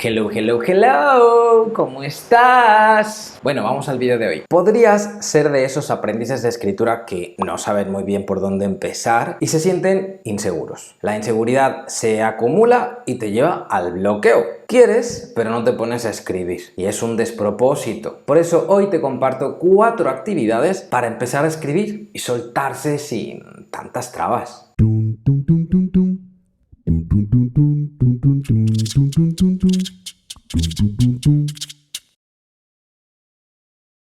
Hello, hello, hello, ¿cómo estás? Bueno, vamos al vídeo de hoy. Podrías ser de esos aprendices de escritura que no saben muy bien por dónde empezar y se sienten inseguros. La inseguridad se acumula y te lleva al bloqueo. Quieres, pero no te pones a escribir y es un despropósito. Por eso hoy te comparto 4 actividades para empezar a escribir y soltarse sin tantas trabas.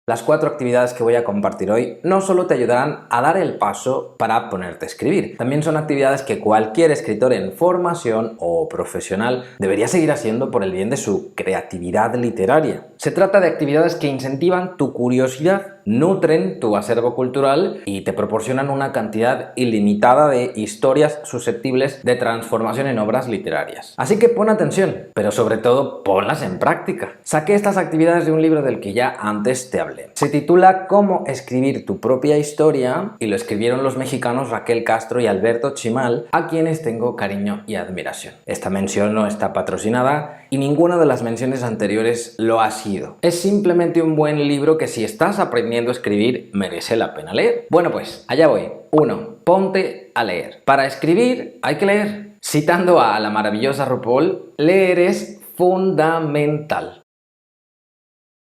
Las 4 actividades que voy a compartir hoy no solo te ayudarán a dar el paso para ponerte a escribir, también son actividades que cualquier escritor en formación o profesional debería seguir haciendo por el bien de su creatividad literaria. Se trata de actividades que incentivan tu curiosidad, nutren tu acervo cultural y te proporcionan una cantidad ilimitada de historias susceptibles de transformación en obras literarias. Así que pon atención, pero sobre todo ponlas en práctica. Saqué estas actividades de un libro del que ya antes te hablé. Se titula Cómo escribir tu propia historia y lo escribieron los mexicanos Raquel Castro y Alberto Chimal, a quienes tengo cariño y admiración. Esta mención no está patrocinada y ninguna de las menciones anteriores lo ha sido. Es simplemente un buen libro que si estás aprendiendo a escribir merece la pena leer. Bueno, pues allá voy. 1. Ponte a leer. Para escribir hay que leer. Citando a la maravillosa RuPaul, leer es fundamental.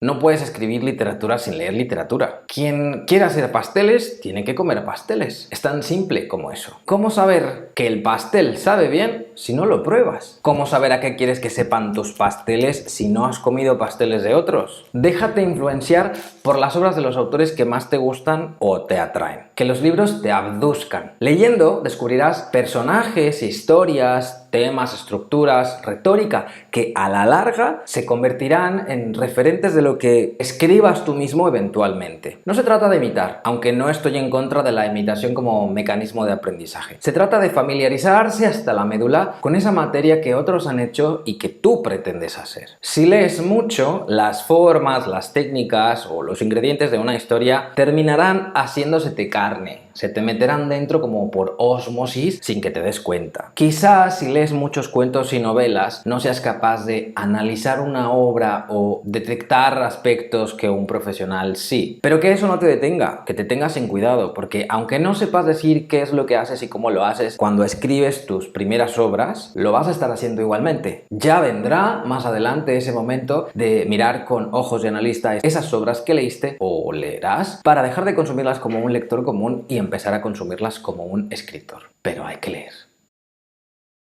No puedes escribir literatura sin leer literatura. Quien quiera hacer pasteles tiene que comer pasteles. Es tan simple como eso. ¿Cómo saber que el pastel sabe bien si no lo pruebas? ¿Cómo saber a qué quieres que sepan tus pasteles si no has comido pasteles de otros? Déjate influenciar por las obras de los autores que más te gustan o te atraen. Que los libros te abduzcan. Leyendo descubrirás personajes, historias, temas, estructuras, retórica, que a la larga se convertirán en referentes de lo que escribas tú mismo eventualmente. No se trata de imitar, aunque no estoy en contra de la imitación como mecanismo de aprendizaje. Se trata de familiarizarse hasta la médula con esa materia que otros han hecho y que tú pretendes hacer. Si lees mucho, las formas, las técnicas o los ingredientes de una historia terminarán haciéndosete carne. Se te meterán dentro como por ósmosis sin que te des cuenta. Quizás si lees muchos cuentos y novelas no seas capaz de analizar una obra o detectar aspectos que un profesional sí. Pero que eso no te detenga, que te tengas en cuidado, porque aunque no sepas decir qué es lo que haces y cómo lo haces, cuando escribes tus primeras obras, lo vas a estar haciendo igualmente. Ya vendrá más adelante ese momento de mirar con ojos de analista esas obras que leíste o leerás para dejar de consumirlas como un lector común y empezar a consumirlas como un escritor. Pero hay que leer.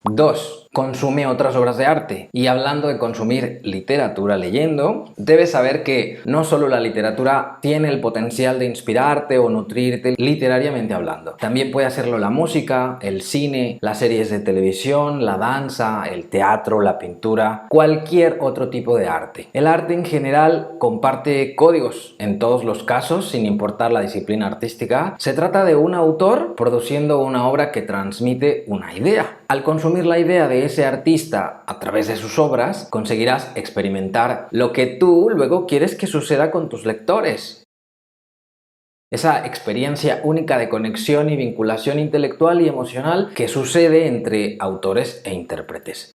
2. Consume otras obras de arte. Y hablando de consumir literatura leyendo, debes saber que no solo la literatura tiene el potencial de inspirarte o nutrirte literariamente hablando. También puede hacerlo la música, el cine, las series de televisión, la danza, el teatro, la pintura, cualquier otro tipo de arte. El arte en general comparte códigos en todos los casos, sin importar la disciplina artística. Se trata de un autor produciendo una obra que transmite una idea. Al consumir la idea de ese artista a través de sus obras, conseguirás experimentar lo que tú luego quieres que suceda con tus lectores. Esa experiencia única de conexión y vinculación intelectual y emocional que sucede entre autores e intérpretes.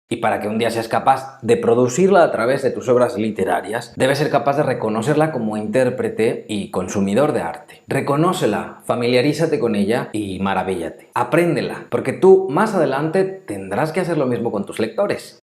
Y para que un día seas capaz de producirla a través de tus obras literarias, debes ser capaz de reconocerla como intérprete y consumidor de arte. Reconócela, familiarízate con ella y maravíllate. Apréndela, porque tú más adelante tendrás que hacer lo mismo con tus lectores.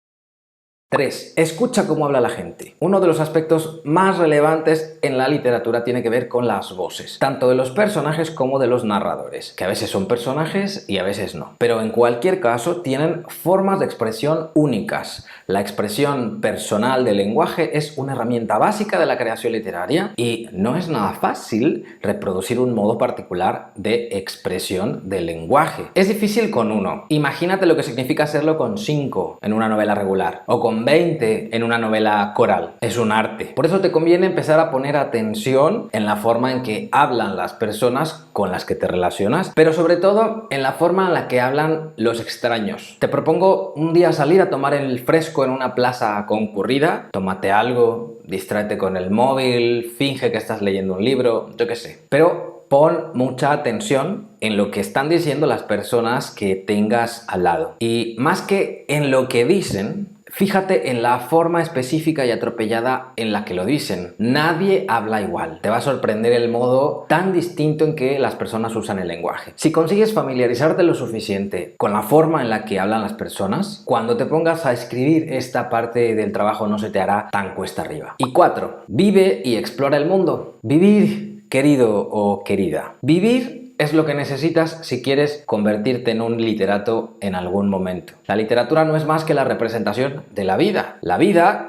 3. Escucha cómo habla la gente. Uno de los aspectos más relevantes en la literatura tiene que ver con las voces, tanto de los personajes como de los narradores, que a veces son personajes y a veces no. Pero en cualquier caso tienen formas de expresión únicas. La expresión personal del lenguaje es una herramienta básica de la creación literaria y no es nada fácil reproducir un modo particular de expresión del lenguaje. Es difícil con uno. Imagínate lo que significa hacerlo con 5 en una novela regular o con 20 en una novela coral. Es un arte. Por eso te conviene empezar a poner atención en la forma en que hablan las personas con las que te relacionas, pero sobre todo en la forma en la que hablan los extraños. Te propongo un día salir a tomar el fresco en una plaza concurrida. Tómate algo, distráete con el móvil, finge que estás leyendo un libro, yo qué sé. Pero pon mucha atención en lo que están diciendo las personas que tengas al lado. Y más que en lo que dicen, Fíjate en la forma específica y atropellada en la que lo dicen. Nadie habla igual. Te va a sorprender el modo tan distinto en que las personas usan el lenguaje. Si consigues familiarizarte lo suficiente con la forma en la que hablan las personas, cuando te pongas a escribir esta parte del trabajo no se te hará tan cuesta arriba. Y 4. Vive y explora el mundo. Vivir, querido o querida. Vivir es lo que necesitas si quieres convertirte en un literato en algún momento. La literatura no es más que la representación de la vida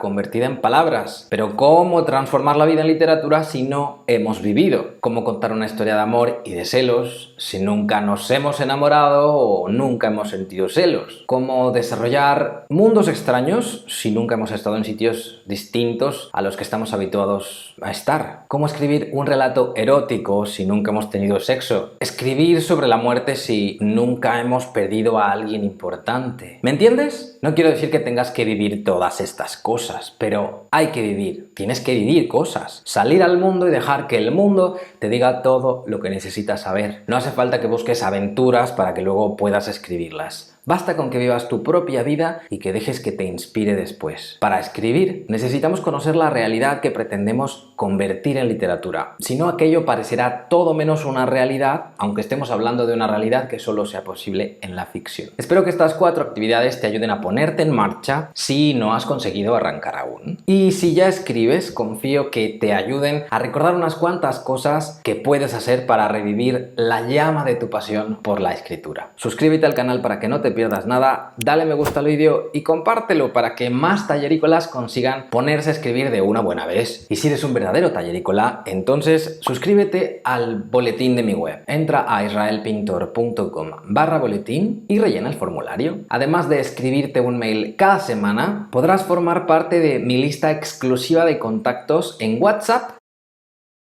convertida en palabras. Pero ¿cómo transformar la vida en literatura si no hemos vivido? ¿Cómo contar una historia de amor y de celos si nunca nos hemos enamorado o nunca hemos sentido celos? ¿Cómo desarrollar mundos extraños si nunca hemos estado en sitios distintos a los que estamos habituados a estar? ¿Cómo escribir un relato erótico si nunca hemos tenido sexo? Escribir sobre la muerte si nunca hemos perdido a alguien importante. ¿Me entiendes? No quiero decir que tengas que vivir todas estas cosas, pero hay que vivir. Tienes que vivir cosas. Salir al mundo y dejar que el mundo te diga todo lo que necesitas saber. No hace falta que busques aventuras para que luego puedas escribirlas. Basta con que vivas tu propia vida y que dejes que te inspire después. Para escribir necesitamos conocer la realidad que pretendemos convertir en literatura. Si no, aquello parecerá todo menos una realidad, aunque estemos hablando de una realidad que solo sea posible en la ficción. Espero que estas 4 actividades te ayuden a ponerte en marcha si no has conseguido arrancar aún. Y si ya escribes, confío que te ayuden a recordar unas cuantas cosas que puedes hacer para revivir la llama de tu pasión por la escritura. Suscríbete al canal para que no te pierdas nada, dale me gusta al vídeo y compártelo para que más tallerícolas consigan ponerse a escribir de una buena vez. Y si eres un verdadero tallerícola, entonces suscríbete al boletín de mi web. Entra a israelpintor.com/boletín y rellena el formulario. Además de escribirte un mail cada semana, podrás formar parte de mi lista exclusiva de contactos en WhatsApp.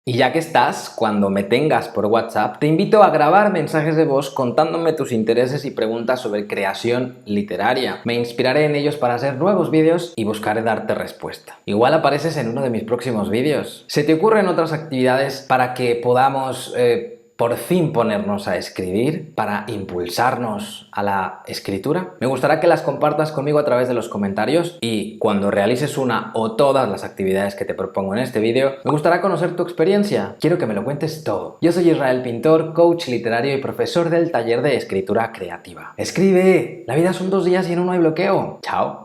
Y ya que estás, cuando me tengas por WhatsApp, te invito a grabar mensajes de voz contándome tus intereses y preguntas sobre creación literaria. Me inspiraré en ellos para hacer nuevos vídeos y buscaré darte respuesta. Igual apareces en uno de mis próximos vídeos. ¿Se te ocurren otras actividades para que podamos por fin ponernos a escribir, para impulsarnos a la escritura? Me gustaría que las compartas conmigo a través de los comentarios y cuando realices una o todas las actividades que te propongo en este vídeo, me gustaría conocer tu experiencia. Quiero que me lo cuentes todo. Yo soy Israel Pintor, coach literario y profesor del taller de escritura creativa. ¡Escribe! La vida son 2 días y en uno hay bloqueo. ¡Chao!